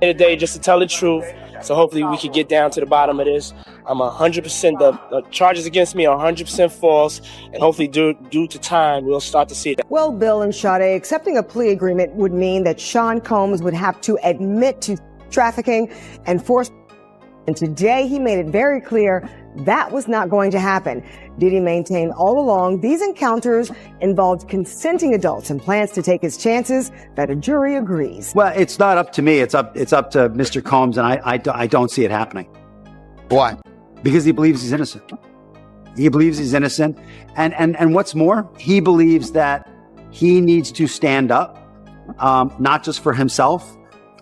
Today just to tell the truth, so hopefully we can get down to the bottom of this. I'm 100%, the charges against me are 100% false, and hopefully due to time, we'll start to see it. Well, Bill and Sade, accepting a plea agreement would mean that Sean Combs would have to admit to trafficking and force. And today he made it very clear that was not going to happen. Diddy maintained all along these encounters involved consenting adults and plans to take his chances that a jury agrees. Well, it's not up to me. It's up to Mr. Combs, and I don't see it happening. Why? Because he believes he's innocent. He believes he's innocent. And what's more, he believes that he needs to stand up, not just for himself,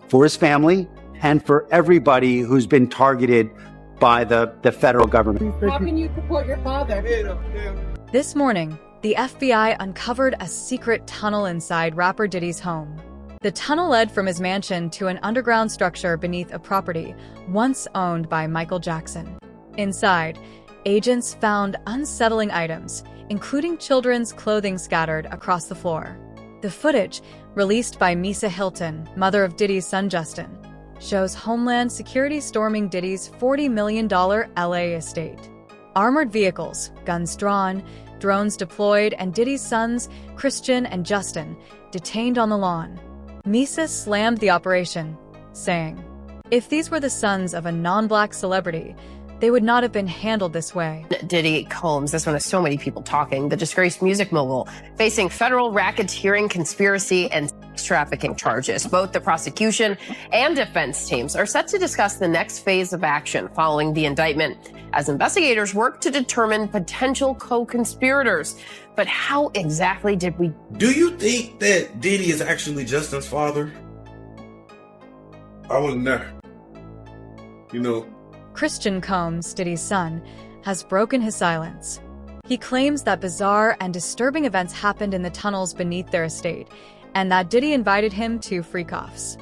for his family, and for everybody who's been targeted by the federal government. How can you support your father? This morning, the FBI uncovered a secret tunnel inside rapper Diddy's home. The tunnel led from his mansion to an underground structure beneath a property once owned by Michael Jackson. Inside, agents found unsettling items, including children's clothing scattered across the floor. The footage, released by Misa Hilton, mother of Diddy's son Justin, shows Homeland Security storming Diddy's $40 million LA estate. Armored vehicles, guns drawn, drones deployed, and Diddy's sons, Christian and Justin, detained on the lawn. Misa slammed the operation, saying, "If these were the sons of a non-black celebrity, they would not have been handled this way." Diddy Combs, this one has so many people talking, the disgraced music mogul, facing federal racketeering, conspiracy, and sex trafficking charges. Both the prosecution and defense teams are set to discuss the next phase of action following the indictment as investigators work to determine potential co-conspirators. But how exactly did we... Do you think that Diddy is actually Justin's father? I wasn't there. You know, Christian Combs, Diddy's son, has broken his silence. He claims that bizarre and disturbing events happened in the tunnels beneath their estate, and that Diddy invited him to freak-offs.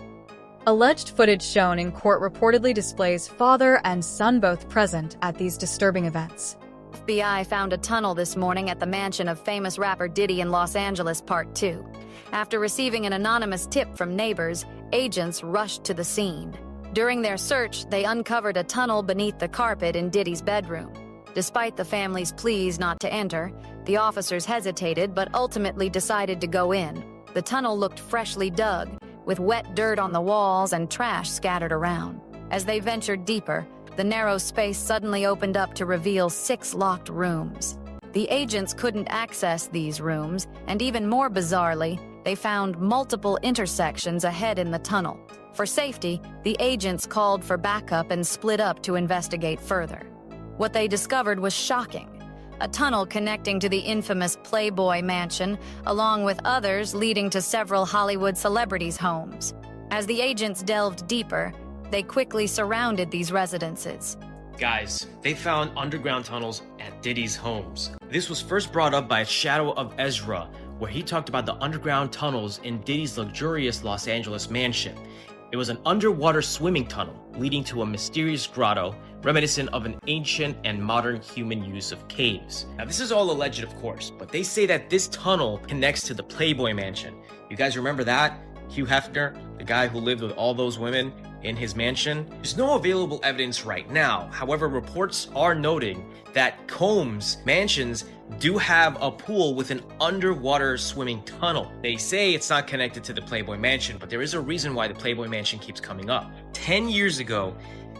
Alleged footage shown in court reportedly displays father and son both present at these disturbing events. FBI found a tunnel this morning at the mansion of famous rapper Diddy in Los Angeles, Part 2. After receiving an anonymous tip from neighbors, agents rushed to the scene. During their search, they uncovered a tunnel beneath the carpet in Diddy's bedroom. Despite the family's pleas not to enter, the officers hesitated but ultimately decided to go in. The tunnel looked freshly dug, with wet dirt on the walls and trash scattered around. As they ventured deeper, the narrow space suddenly opened up to reveal 6 locked rooms. The agents couldn't access these rooms, and even more bizarrely, they found multiple intersections ahead in the tunnel. For safety, the agents called for backup and split up to investigate further. What they discovered was shocking. A tunnel connecting to the infamous Playboy Mansion, along with others leading to several Hollywood celebrities' homes. As the agents delved deeper, they quickly surrounded these residences. Guys, they found underground tunnels at Diddy's homes. This was first brought up by Shadow of Ezra, where he talked about the underground tunnels in Diddy's luxurious Los Angeles mansion. It was an underwater swimming tunnel leading to a mysterious grotto, reminiscent of an ancient and modern human use of caves. Now, this is all alleged, of course, but they say that this tunnel connects to the Playboy Mansion. You guys remember that? Hugh Hefner, the guy who lived with all those women in his mansion? There's no available evidence right now. However, reports are noting that Combs mansions do have a pool with an underwater swimming tunnel. They say it's not connected to the Playboy Mansion, but there is a reason why the Playboy Mansion keeps coming up. 10 years ago,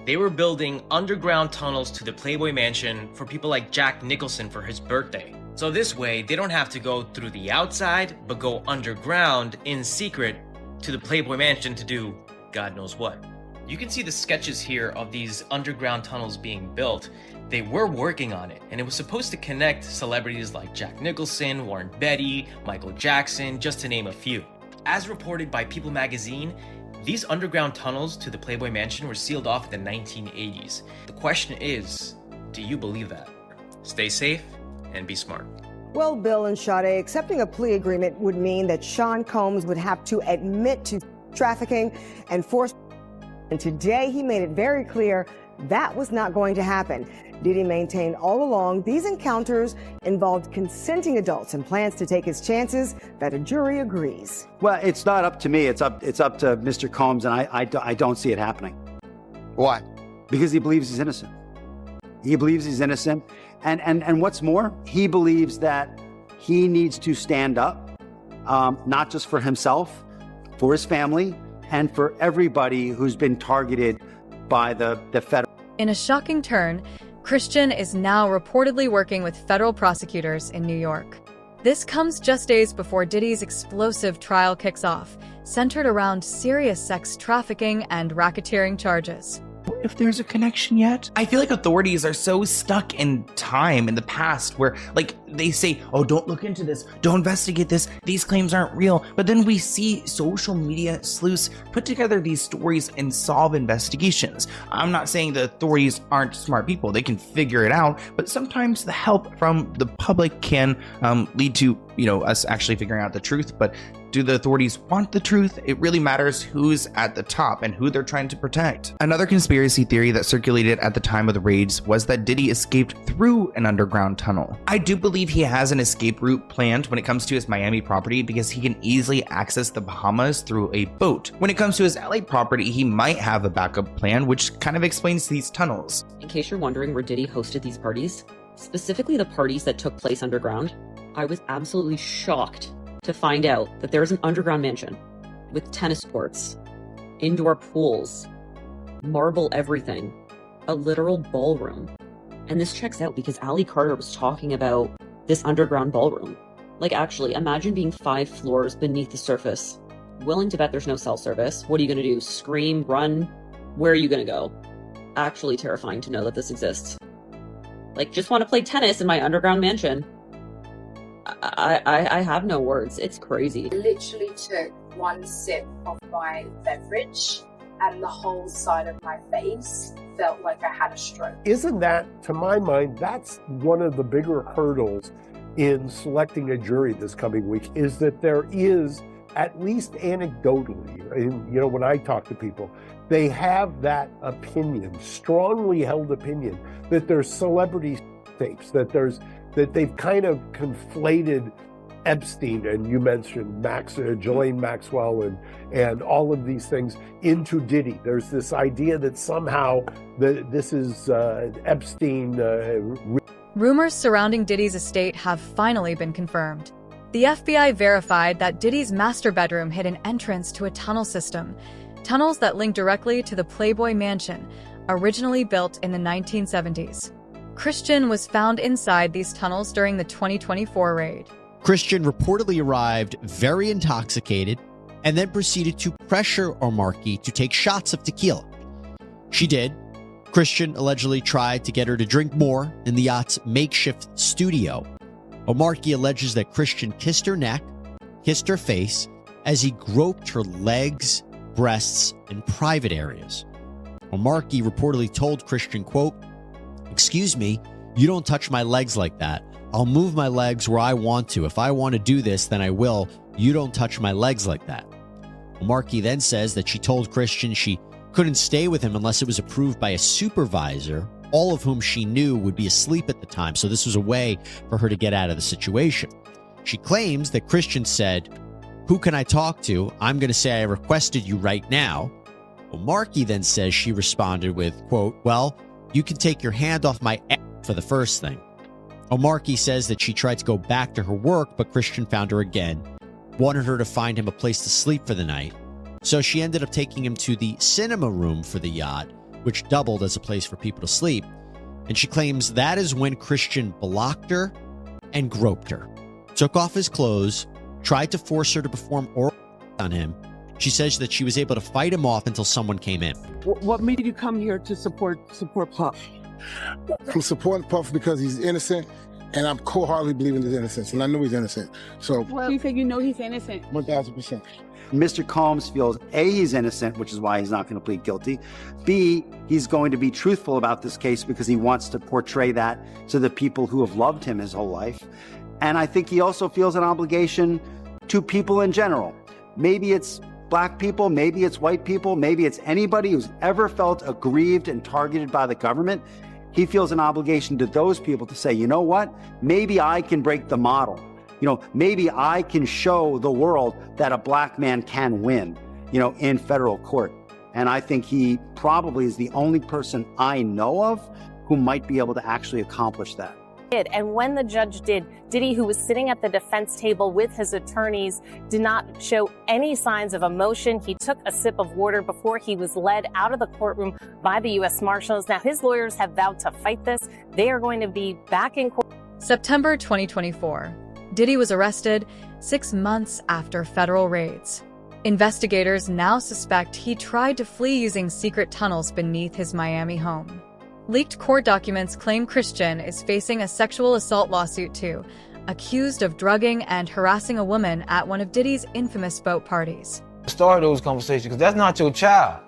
they were building underground tunnels to the Playboy Mansion for people like Jack Nicholson for his birthday. So this way, they don't have to go through the outside, but go underground in secret to the Playboy Mansion to do God knows what. You can see the sketches here of these underground tunnels being built. They were working on it, and it was supposed to connect celebrities like Jack Nicholson, Warren Beatty, Michael Jackson, just to name a few. As reported by People magazine, these underground tunnels to the Playboy Mansion were sealed off in the 1980s. The question is, do you believe that? Stay safe and be smart. Well, Bill and Sade, accepting a plea agreement would mean that Sean Combs would have to admit to trafficking and force. And today he made it very clear that was not going to happen. Diddy maintained all along these encounters involved consenting adults and plans to take his chances that a jury agrees. Well, it's not up to me. It's up to Mr. Combs, and I don't see it happening. Why? Because he believes he's innocent. He believes he's innocent. And what's more, he believes that he needs to stand up, not just for himself, for his family, and for everybody who's been targeted by the federal. In a shocking turn, Christian is now reportedly working with federal prosecutors in New York. This comes just days before Diddy's explosive trial kicks off, centered around serious sex trafficking and racketeering charges. If there's a connection yet? I feel like authorities are so stuck in time in the past where, like, they say, oh, don't look into this, don't investigate this, these claims aren't real. But then we see social media sleuths put together these stories and solve investigations. I'm not saying the authorities aren't smart people, they can figure it out, but sometimes the help from the public can lead to, us actually figuring out the truth. But do the authorities want the truth? It really matters who's at the top and who they're trying to protect. Another conspiracy theory that circulated at the time of the raids was that Diddy escaped through an underground tunnel. I do believe he has an escape route planned when it comes to his Miami property because he can easily access the Bahamas through a boat. When it comes to his LA property, he might have a backup plan, which kind of explains these tunnels. In case you're wondering where Diddy hosted these parties, specifically the parties that took place underground, I was absolutely shocked to find out that there is an underground mansion with tennis courts, indoor pools, marble everything, a literal ballroom. And this checks out because Ali Carter was talking about this underground ballroom. Like, actually, imagine being 5 floors beneath the surface. Willing to bet there's no cell service. What are you going to do? Scream? Run? Where are you going to go? Actually terrifying to know that this exists. Like, just want to play tennis in my underground mansion. I have no words. It's crazy. I literally took one sip of my beverage and the whole side of my face felt like I had a stroke. Isn't that, to my mind, that's one of the bigger hurdles in selecting a jury this coming week, is that there is, at least anecdotally, and, when I talk to people, they have that opinion, strongly held opinion, that there's celebrity tapes, that they've kind of conflated Epstein, and you mentioned Ghislaine Maxwell and all of these things into Diddy. There's this idea that somehow this is Epstein. Rumors surrounding Diddy's estate have finally been confirmed. The FBI verified that Diddy's master bedroom hid an entrance to a tunnel system, tunnels that link directly to the Playboy Mansion, originally built in the 1970s. Christian was found inside these tunnels during the 2024 raid. Christian reportedly arrived very intoxicated and then proceeded to pressure Omarki to take shots of tequila. She did. Christian allegedly tried to get her to drink more in the yacht's makeshift studio. Omarki alleges that Christian kissed her neck, kissed her face, as he groped her legs, breasts, and private areas. Omarki reportedly told Christian, quote, "Excuse me, you don't touch my legs like that. I'll move my legs where I want to. If I want to do this, then I will. You don't touch my legs like that." Omarki then says that she told Christian she couldn't stay with him unless it was approved by a supervisor, all of whom she knew would be asleep at the time, so this was a way for her to get out of the situation. She claims that Christian said, "Who can I talk to? I'm going to say I requested you right now." Omarki then says she responded with, quote, "Well, you can take your hand off my ass for the first thing." Omarki says that she tried to go back to her work, but Christian found her again, wanted her to find him a place to sleep for the night. So she ended up taking him to the cinema room for the yacht, which doubled as a place for people to sleep. And she claims that is when Christian blocked her and groped her, took off his clothes, tried to force her to perform oral on him. She says that she was able to fight him off until someone came in. What made you come here to support Puff? I'm supporting Puff because he's innocent, and I'm wholeheartedly believing his innocence, and I know he's innocent. So, Well, you say you know he's innocent. 1,000%. Mr. Combs feels A, he's innocent, which is why he's not going to plead guilty. B, he's going to be truthful about this case because he wants to portray that to the people who have loved him his whole life. And I think he also feels an obligation to people in general. Maybe it's Black people, maybe it's white people, maybe it's anybody who's ever felt aggrieved and targeted by the government. he feels an obligation to those people to say, you know what, maybe I can break the model. Maybe I can show the world that a black man can win, in federal court. And I think he probably is the only person I know of who might be able to actually accomplish that. And when the judge did, Diddy, who was sitting at the defense table with his attorneys, did not show any signs of emotion. He took a sip of water before he was led out of the courtroom by the U.S. Marshals. Now, his lawyers have vowed to fight this. They are going to be back in court. September 2024. Diddy was arrested 6 months after federal raids. Investigators now suspect he tried to flee using secret tunnels beneath his Miami home. Leaked court documents claim Christian is facing a sexual assault lawsuit too, accused of drugging and harassing a woman at one of Diddy's infamous boat parties. Start those conversations, because that's not your child.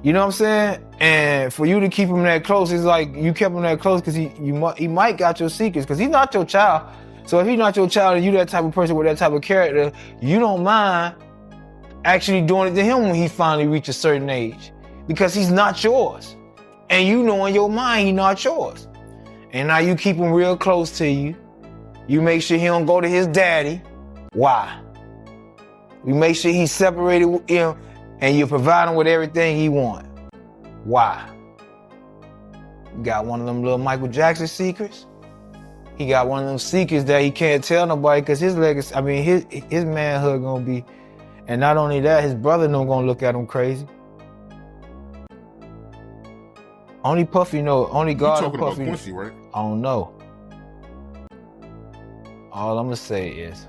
You know what I'm saying? And for you to keep him that close, it's like you kept him that close because he might got your secrets, because he's not your child. So if he's not your child and you that type of person with that type of character, you don't mind actually doing it to him when he finally reaches a certain age, because he's not yours. And you know in your mind he's not yours. And now you keep him real close to you. You make sure he don't go to his daddy. Why? You make sure he's separated with him and you provide him with everything he wants. Why? You got one of them little Michael Jackson secrets? He got one of them secrets that he can't tell nobody, because his legacy, his manhood gonna be, and not only that, his brother no gonna look at him crazy. Only Puffy know, only God and Puffy. You're talking about Quincy, right? I don't know. All I'm gonna say is,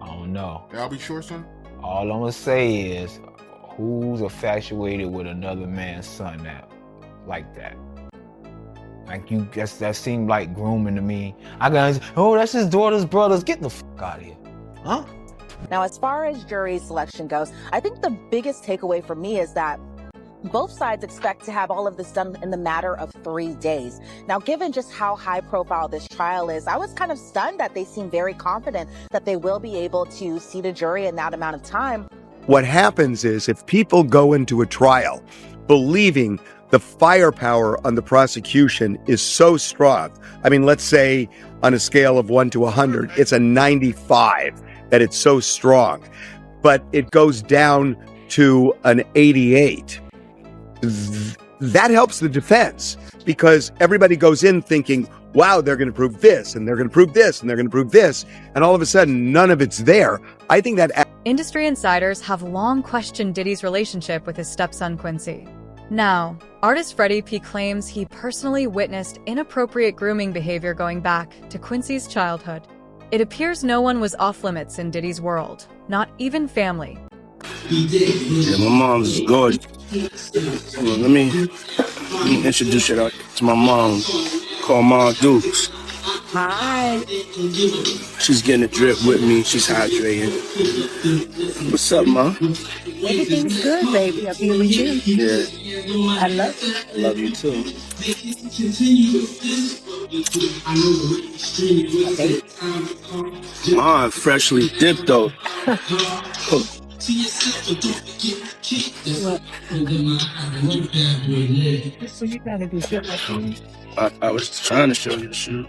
I don't know. I'll be sure, son. All I'm gonna say is, who's infatuated with another man's son now, like that? Like that seemed like grooming to me. That's his daughter's brothers. Get the fuck out of here, huh? Now, as far as jury selection goes, I think the biggest takeaway for me is that both sides expect to have all of this done in the matter of 3 days. Now, given just how high profile this trial is, I was kind of stunned that they seem very confident that they will be able to seat a jury in that amount of time. What happens is, if people go into a trial believing the firepower on the prosecution is so strong, let's say on a scale of 1 to 100, it's a 95, that it's so strong, but it goes down to an 88. That helps the defense, because everybody goes in thinking, wow, they're going to prove this, and they're going to prove this, and they're going to prove this, and all of a sudden, none of it's there. I think that industry insiders have long questioned Diddy's relationship with his stepson Quincy. Now, artist Freddie P claims he personally witnessed inappropriate grooming behavior going back to Quincy's childhood. It appears no one was off limits in Diddy's world, not even family. Yeah, my mom's gorgeous. Hold on, let me introduce you to my mom, called Ma Dukes. Hi. She's getting a drip with me. She's hydrating. What's up, Ma? Everything's good, baby. I'll be with you. Yeah. I love you. I love you too. Ma, freshly dipped though. So you gotta do shit like that. I was trying to show you the shoe.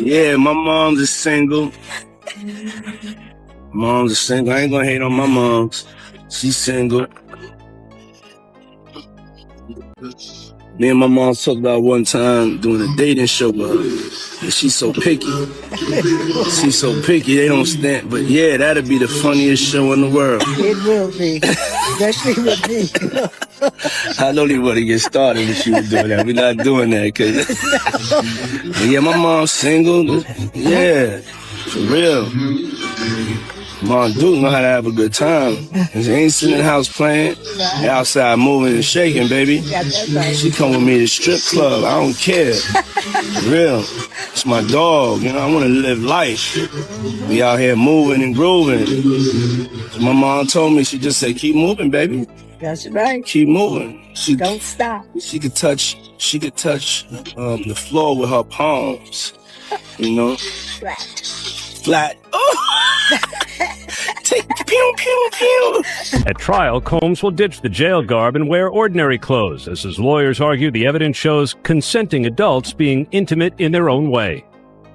Yeah, my mom's is single. Mom's is single. I ain't gonna hate on my mom's. She's single. Me and my mom talked about one time doing a dating show with her. And she's so picky. She's so picky, they don't stand. But yeah, that'd be the funniest show in the world. It will be. Especially with me. I don't even want to get started if she was doing that. We're not doing that. Cause yeah, my mom's single. Yeah, for real. Mom Duke know how to have a good time. She ain't sitting in the house playing. They outside moving and shaking, baby. She come with me to strip club. I don't care. For real. It's my dog. You know, I want to live life. Be out here moving and grooving. So my mom told me, she just said, keep moving, baby. That's right. Keep moving. Don't stop. She could touch the floor with her palms. You know? Right. flat. Take pew, pew, pew. At trial, Combs will ditch the jail garb and wear ordinary clothes, as his lawyers argue the evidence shows consenting adults being intimate in their own way.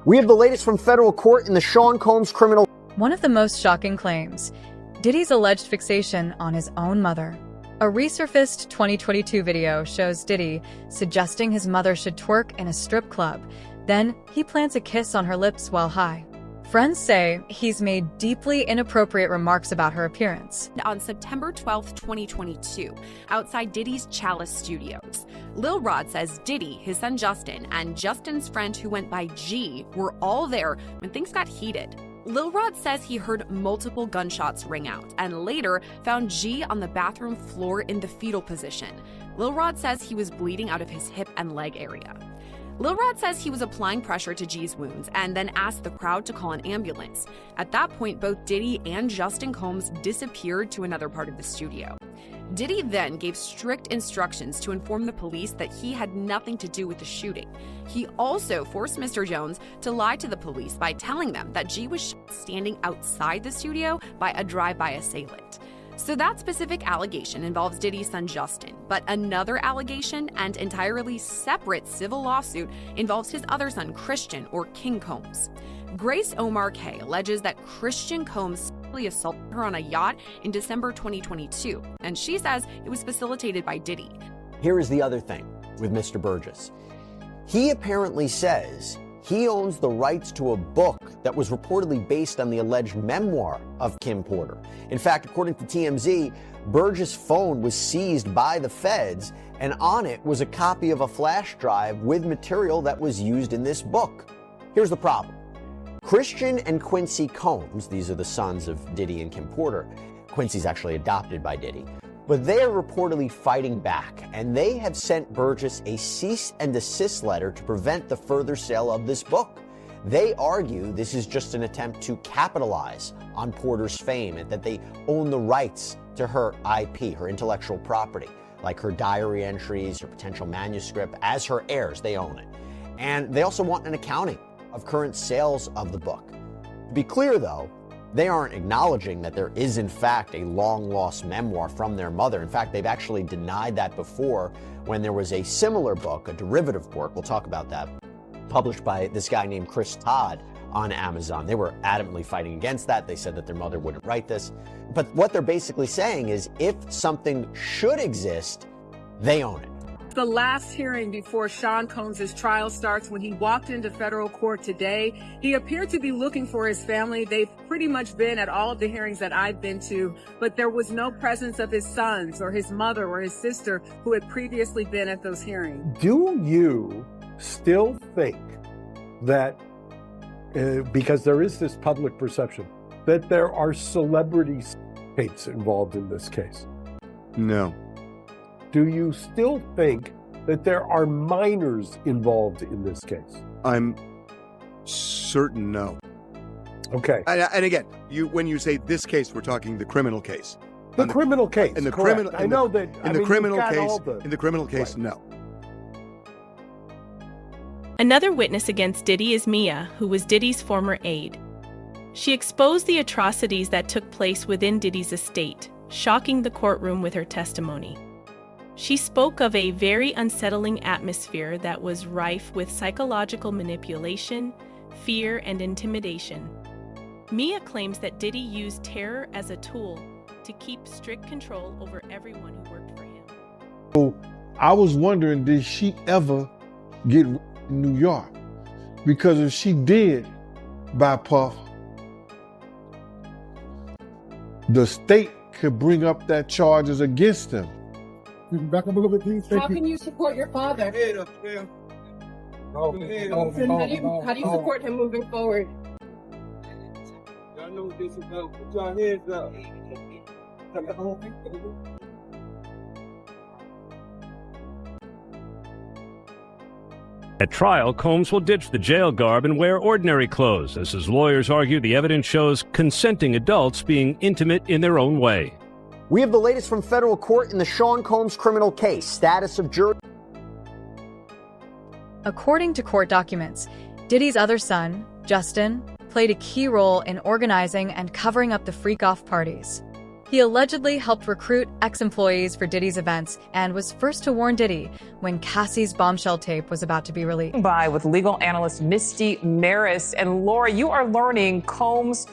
We have the latest from federal court in the Sean Combs criminal. One of the most shocking claims, Diddy's alleged fixation on his own mother. A resurfaced 2022 video shows Diddy suggesting his mother should twerk in a strip club. Then he plants a kiss on her lips while high. Friends say he's made deeply inappropriate remarks about her appearance. On September 12th, 2022, outside Diddy's Chalice Studios, Lil Rod says Diddy, his son Justin, and Justin's friend who went by G were all there when things got heated. Lil Rod says he heard multiple gunshots ring out and later found G on the bathroom floor in the fetal position. Lil Rod says he was bleeding out of his hip and leg area. Lil Rod says he was applying pressure to G's wounds and then asked the crowd to call an ambulance. At that point, both Diddy and Justin Combs disappeared to another part of the studio. Diddy then gave strict instructions to inform the police that he had nothing to do with the shooting. He also forced Mr. Jones to lie to the police by telling them that G was standing outside the studio by a drive-by assailant. So that specific allegation involves Diddy's son Justin, but another allegation and entirely separate civil lawsuit involves his other son Christian, or King Combs. Grace Omar K alleges that Christian Combs sexually assaulted her on a yacht in December 2022, and she says it was facilitated by Diddy. Here is the other thing with Mr. Burgess. He apparently says he owns the rights to a book that was reportedly based on the alleged memoir of Kim Porter. In fact, according to TMZ, Burgess' phone was seized by the feds, and on it was a copy of a flash drive with material that was used in this book. Here's the problem. Christian and Quincy Combs, these are the sons of Diddy and Kim Porter. Quincy's actually adopted by Diddy. But they are reportedly fighting back, and they have sent Burgess a cease and desist letter to prevent the further sale of this book. They argue this is just an attempt to capitalize on Porter's fame and that they own the rights to her IP, her intellectual property, like her diary entries, her potential manuscript. As her heirs, they own it. And they also want an accounting of current sales of the book. To be clear, though, they aren't acknowledging that there is, in fact, a long-lost memoir from their mother. In fact, they've actually denied that before when there was a similar book, a derivative work, we'll talk about that, published by this guy named Chris Todd on Amazon. They were adamantly fighting against that. They said that their mother wouldn't write this. But what they're basically saying is if something should exist, they own it. The last hearing before Sean Combs' trial starts, when he walked into federal court today, he appeared to be looking for his family. They've pretty much been at all of the hearings that I've been to, but there was no presence of his sons or his mother or his sister who had previously been at those hearings. Do you still think that, because there is this public perception, that there are celebrity states involved in this case? No. Do you still think that there are minors involved in this case? I'm certain no. Okay. And again, when you say this case, we're talking the criminal case. The criminal case. In the correct. criminal, I know that. In the criminal case, in the criminal case, Right. no. Another witness against Diddy is Mia, who was Diddy's former aide. She exposed the atrocities that took place within Diddy's estate, shocking the courtroom with her testimony. She spoke of a very unsettling atmosphere that was rife with psychological manipulation, fear, and intimidation. Mia claims that Diddy used terror as a tool to keep strict control over everyone who worked for him. So I was wondering, did she ever get in New York? Because if she did by Puff, the state could bring up that charges against him. Back up a little bit, please. How can you support your father? How do you support him moving forward? Y'all know what this is about. Put your hands up. At trial, Combs will ditch the jail garb and wear ordinary clothes, as his lawyers argue the evidence shows consenting adults being intimate in their own way. We have the latest from federal court in the Sean Combs criminal case. Status of jury. According to court documents, Diddy's other son, Justin, played a key role in organizing and covering up the freak-off parties. He allegedly helped recruit ex-employees for Diddy's events and was first to warn Diddy when Cassie's Bombshell tape was about to be released. With legal analyst Misty Maris. And Laura, you are learning Combs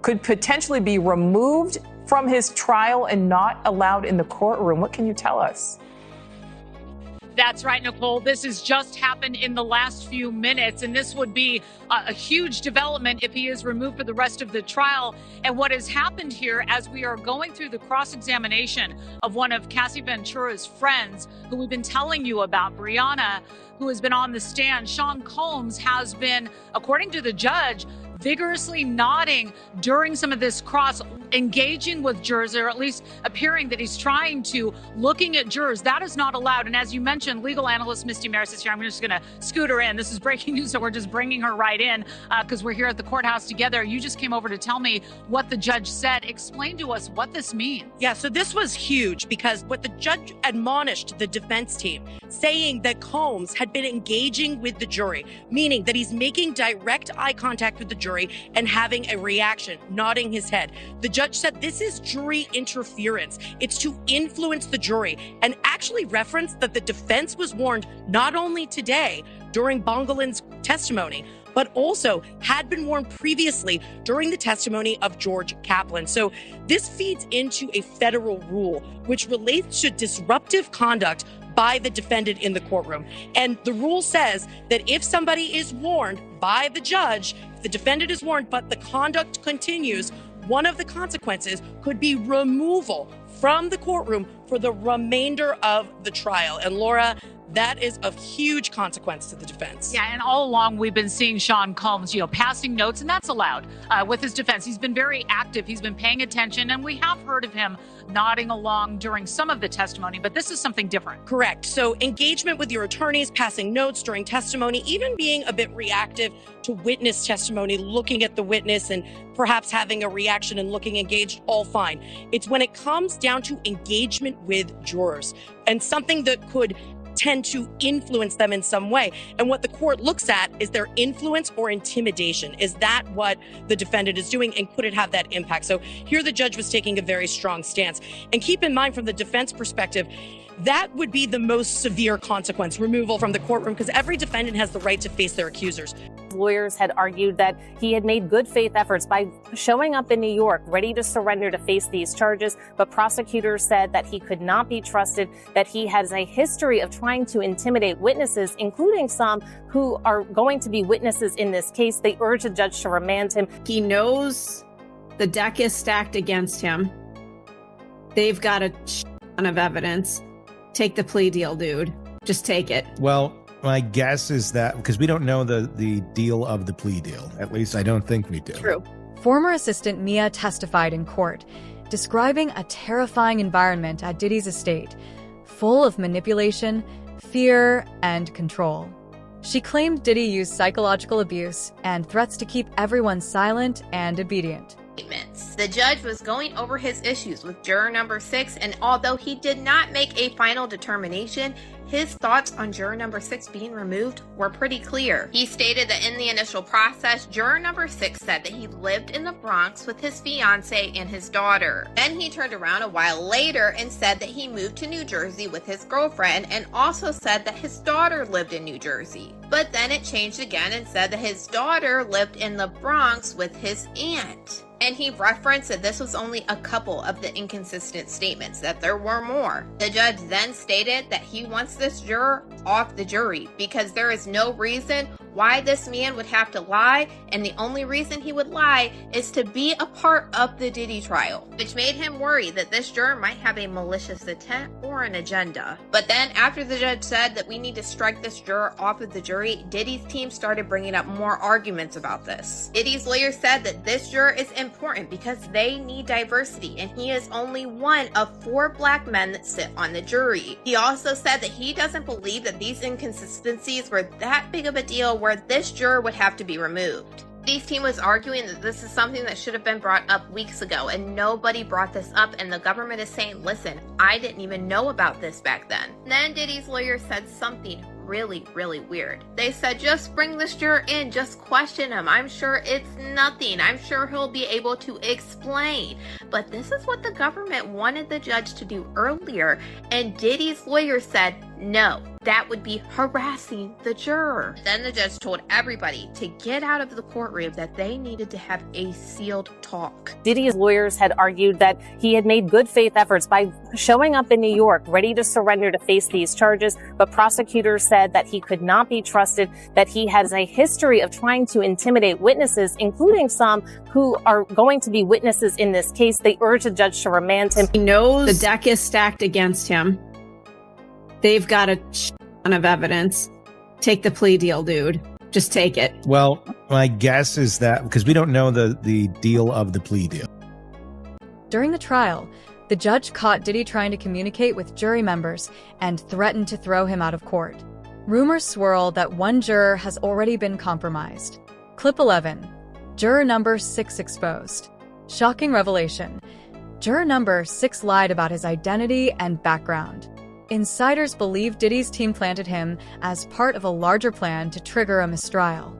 could potentially be removed from his trial and not allowed in the courtroom. What can you tell us? That's right, Nicole. This has just happened in the last few minutes, and this would be a huge development if he is removed for the rest of the trial. And what has happened here, as we are going through the cross-examination of one of Cassie Ventura's friends, who we've been telling you about, Brianna, who has been on the stand, Sean Combs has been, according to the judge, vigorously nodding during some of this cross, engaging with jurors, or at least appearing that he's trying to, looking at jurors. That is not allowed. And as you mentioned, legal analyst Misty Maris is here. I'm just going to scoot her in. This is breaking news, so we're just bringing her right in because we're here at the courthouse together. You just came over to tell me what the judge said. Explain to us what this means. Yeah, so this was huge because what the judge admonished the defense team, saying that Combs had been engaging with the jury, meaning that he's making direct eye contact with the jury and having a reaction, nodding his head. The judge said this is jury interference. It's to influence the jury, and actually referenced that the defense was warned not only today during Bongolin's testimony, but also had been warned previously during the testimony of George Kaplan. So this feeds into a federal rule which relates to disruptive conduct by the defendant in the courtroom. And the rule says that if somebody is warned by the judge, if the defendant is warned, but the conduct continues, one of the consequences could be removal from the courtroom for the remainder of the trial. And Laura, that is of huge consequence to the defense. Yeah, and all along we've been seeing Sean Combs, passing notes, and that's allowed with his defense. He's been very active. He's been paying attention, and we have heard of him nodding along during some of the testimony, but this is something different. Correct. So engagement with your attorneys, passing notes during testimony, even being a bit reactive to witness testimony, looking at the witness and perhaps having a reaction and looking engaged, all fine. It's when it comes down to engagement with jurors and something that could tend to influence them in some way. And what the court looks at is their influence or intimidation. Is that what the defendant is doing, and could it have that impact? So here the judge was taking a very strong stance. And keep in mind, from the defense perspective, that would be the most severe consequence, removal from the courtroom, because every defendant has the right to face their accusers. Lawyers had argued that he had made good faith efforts by showing up in New York, ready to surrender to face these charges. But prosecutors said that he could not be trusted, that he has a history of trying to intimidate witnesses, including some who are going to be witnesses in this case. They urge the judge to remand him. He knows the deck is stacked against him. They've got a ton of evidence. Take the plea deal, dude. Just take it. Well, my guess is that, because we don't know the deal of the plea deal. At least I don't think we do. True. Former assistant Mia testified in court, describing a terrifying environment at Diddy's estate, full of manipulation, fear, and control. She claimed Diddy used psychological abuse and threats to keep everyone silent and obedient. The judge was going over his issues with juror number 6, and although he did not make a final determination, his thoughts on juror number 6 being removed were pretty clear. He stated that in the initial process, juror number 6 said that he lived in the Bronx with his fiance and his daughter. Then he turned around a while later and said that he moved to New Jersey with his girlfriend, and also said that his daughter lived in New Jersey. But then it changed again and said that his daughter lived in the Bronx with his aunt. And he referenced that this was only a couple of the inconsistent statements, that there were more. The judge then stated that he wants this juror off the jury because there is no reason why this man would have to lie, and the only reason he would lie is to be a part of the Diddy trial, which made him worry that this juror might have a malicious intent or an agenda. But then after the judge said that we need to strike this juror off of the jury, Diddy's team started bringing up more arguments about this. Diddy's lawyer said that this juror is important because they need diversity, and he is only one of 4 black men that sit on the jury. He also said that he doesn't believe that these inconsistencies were that big of a deal where this juror would have to be removed. Diddy's team was arguing that this is something that should have been brought up weeks ago, and nobody brought this up, and the government is saying, listen, I didn't even know about this back then. Then Diddy's lawyer said something really, really weird. They said, just bring this juror in, just question him. I'm sure it's nothing. I'm sure he'll be able to explain. But this is what the government wanted the judge to do earlier, and Diddy's lawyer said, no, that would be harassing the juror. Then the judge told everybody to get out of the courtroom, that they needed to have a sealed talk. Diddy's lawyers had argued that he had made good faith efforts by showing up in New York, ready to surrender to face these charges, but prosecutors said that he could not be trusted, that he has a history of trying to intimidate witnesses, including some who are going to be witnesses in this case. They urged the judge to remand him. He knows the deck is stacked against him. They've got a ton of evidence. Take the plea deal, dude. Just take it. Well, my guess is that because we don't know the deal of the plea deal. During the trial, the judge caught Diddy trying to communicate with jury members and threatened to throw him out of court. Rumors swirl that one juror has already been compromised. Clip 11. Juror number 6 exposed. Shocking revelation. Juror number 6 lied about his identity and background. Insiders believe Diddy's team planted him as part of a larger plan to trigger a mistrial.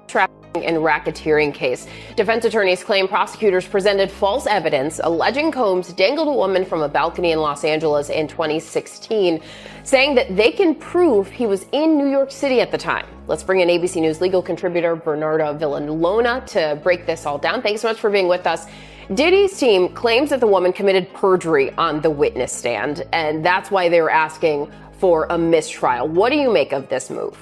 Trafficking and racketeering case. Defense attorneys claim prosecutors presented false evidence alleging Combs dangled a woman from a balcony in Los Angeles in 2016, saying that they can prove he was in New York City at the time. Let's bring in ABC News legal contributor Bernarda Villalona to break this all down. Thanks so much for being with us. Diddy's team claims that the woman committed perjury on the witness stand, and that's why they were asking for a mistrial. What do you make of this move?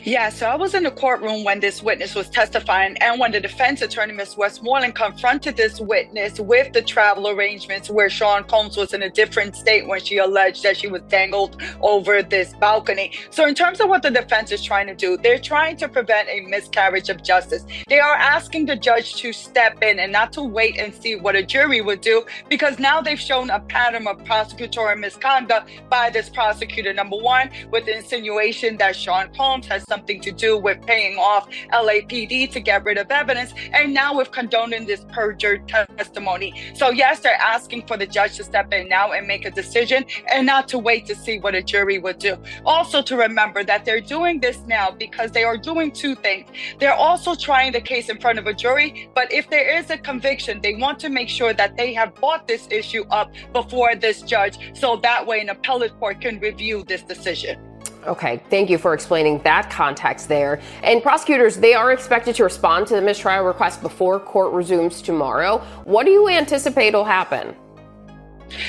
Yeah, so I was in the courtroom when this witness was testifying and when the defense attorney, Ms. Westmoreland, confronted this witness with the travel arrangements where Sean Combs was in a different state when she alleged that she was dangled over this balcony. So in terms of what the defense is trying to do, they're trying to prevent a miscarriage of justice. They are asking the judge to step in and not to wait and see what a jury would do, because now they've shown a pattern of prosecutorial misconduct by this prosecutor. Number one, with the insinuation that Sean Combs has something to do with paying off LAPD to get rid of evidence, and now with condoning this perjured testimony. So yes, they're asking for the judge to step in now and make a decision and not to wait to see what a jury would do. Also to remember that they're doing this now because they are doing two things. They're also trying the case in front of a jury, but if there is a conviction, they want to make sure that they have brought this issue up before this judge, so that way an appellate court can review this decision. Okay, thank you for explaining that context there. And prosecutors, they are expected to respond to the mistrial request before court resumes tomorrow. What do you anticipate will happen?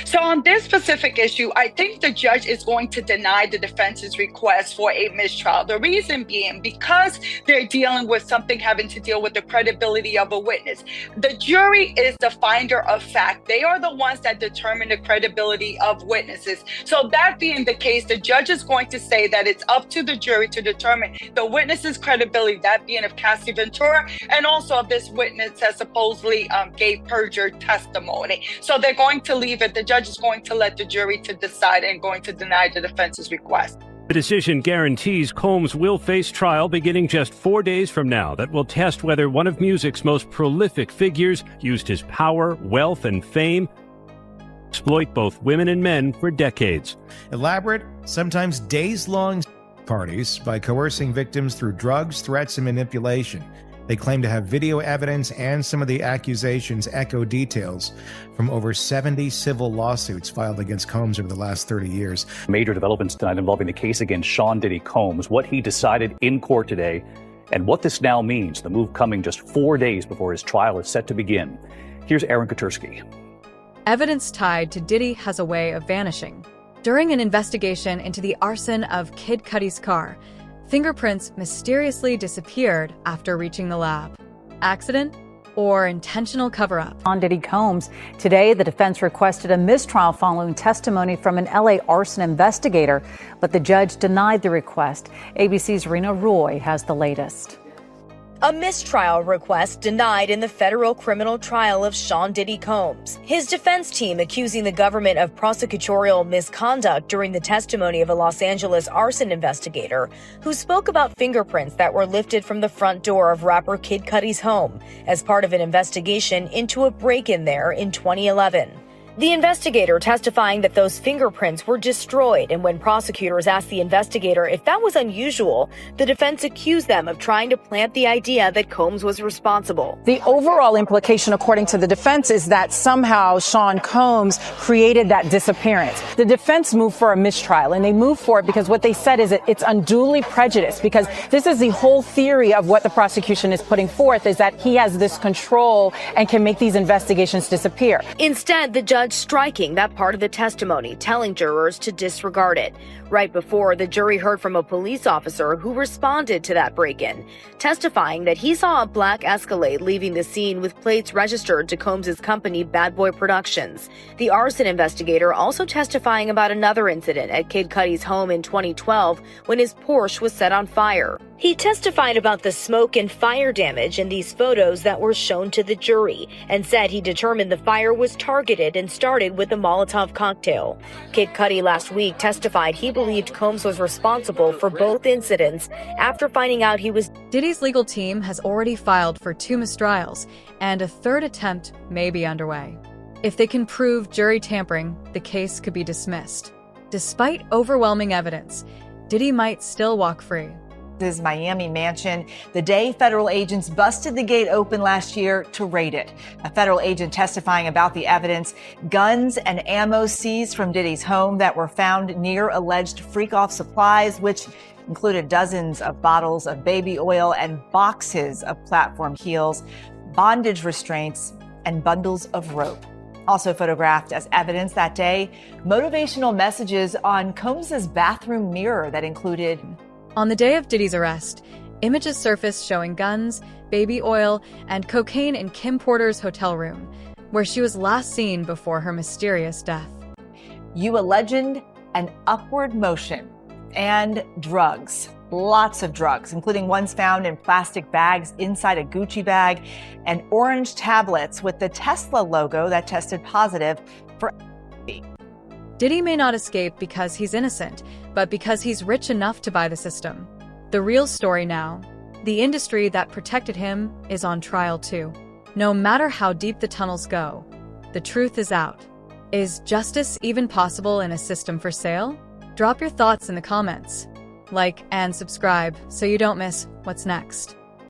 So on this specific issue, I think the judge is going to deny the defense's request for a mistrial. The reason being because they're dealing with something having to deal with the credibility of a witness. The jury is the finder of fact. They are the ones that determine the credibility of witnesses. So that being the case, the judge is going to say that it's up to the jury to determine the witness's credibility, that being of Cassie Ventura, and also of this witness that supposedly gave perjured testimony. So they're going to leave it. The judge is going to let the jury to decide and going to deny the defense's request. The decision guarantees Combs will face trial beginning just 4 days from now that will test whether one of music's most prolific figures used his power, wealth, and fame to exploit both women and men for decades. Elaborate, sometimes days-long parties by coercing victims through drugs, threats, and manipulation. They claim to have video evidence, and some of the accusations echo details from over 70 civil lawsuits filed against Combs over the last 30 years. Major developments tonight involving the case against Sean Diddy Combs, what he decided in court today, and what this now means, the move coming just 4 days before his trial is set to begin. Here's Aaron Katursky. Evidence tied to Diddy has a way of vanishing. During an investigation into the arson of Kid Cudi's car, fingerprints mysteriously disappeared after reaching the lab. Accident or intentional cover-up? On Diddy Combs, today the defense requested a mistrial following testimony from an LA arson investigator, but the judge denied the request. ABC's Rena Roy has the latest. A mistrial request denied in the federal criminal trial of Sean Diddy Combs. His defense team accusing the government of prosecutorial misconduct during the testimony of a Los Angeles arson investigator who spoke about fingerprints that were lifted from the front door of rapper Kid Cudi's home as part of an investigation into a break-in there in 2011. The investigator testifying that those fingerprints were destroyed, and when prosecutors asked the investigator if that was unusual, the defense accused them of trying to plant the idea that Combs was responsible. The overall implication, according to the defense, is that somehow Sean Combs created that disappearance. The defense moved for a mistrial, and they moved for it because what they said is it's unduly prejudiced, because this is the whole theory of what the prosecution is putting forth, is that he has this control and can make these investigations disappear. Instead, the judge striking that part of the testimony, telling jurors to disregard it. Right before, the jury heard from a police officer who responded to that break-in, testifying that he saw a black Escalade leaving the scene with plates registered to Combs' company Bad Boy Productions. The arson investigator also testifying about another incident at Kid Cudi's home in 2012 when his Porsche was set on fire. He testified about the smoke and fire damage in these photos that were shown to the jury, and said he determined the fire was targeted and started with a Molotov cocktail. Kid Cudi last week testified he believed Combs was responsible for both incidents after finding out he was. Diddy's legal team has already filed for 2 mistrials, and a third attempt may be underway. If they can prove jury tampering, the case could be dismissed. Despite overwhelming evidence, Diddy might still walk free. His Miami mansion the day federal agents busted the gate open last year to raid it. A federal agent testifying about the evidence, guns and ammo seized from Diddy's home that were found near alleged freak-off supplies, which included dozens of bottles of baby oil and boxes of platform heels, bondage restraints, and bundles of rope. Also photographed as evidence that day, motivational messages on Combs' bathroom mirror that included. On the day of Diddy's arrest, images surfaced showing guns, baby oil, and cocaine in Kim Porter's hotel room, where she was last seen before her mysterious death. You a legend, an upward motion, and drugs. Lots of drugs, including ones found in plastic bags inside a Gucci bag, and orange tablets with the Tesla logo that tested positive for. Diddy may not escape because he's innocent, but because he's rich enough to buy the system. The real story now, the industry that protected him is on trial too. No matter how deep the tunnels go, the truth is out. Is justice even possible in a system for sale? Drop your thoughts in the comments. Like and subscribe so you don't miss what's next.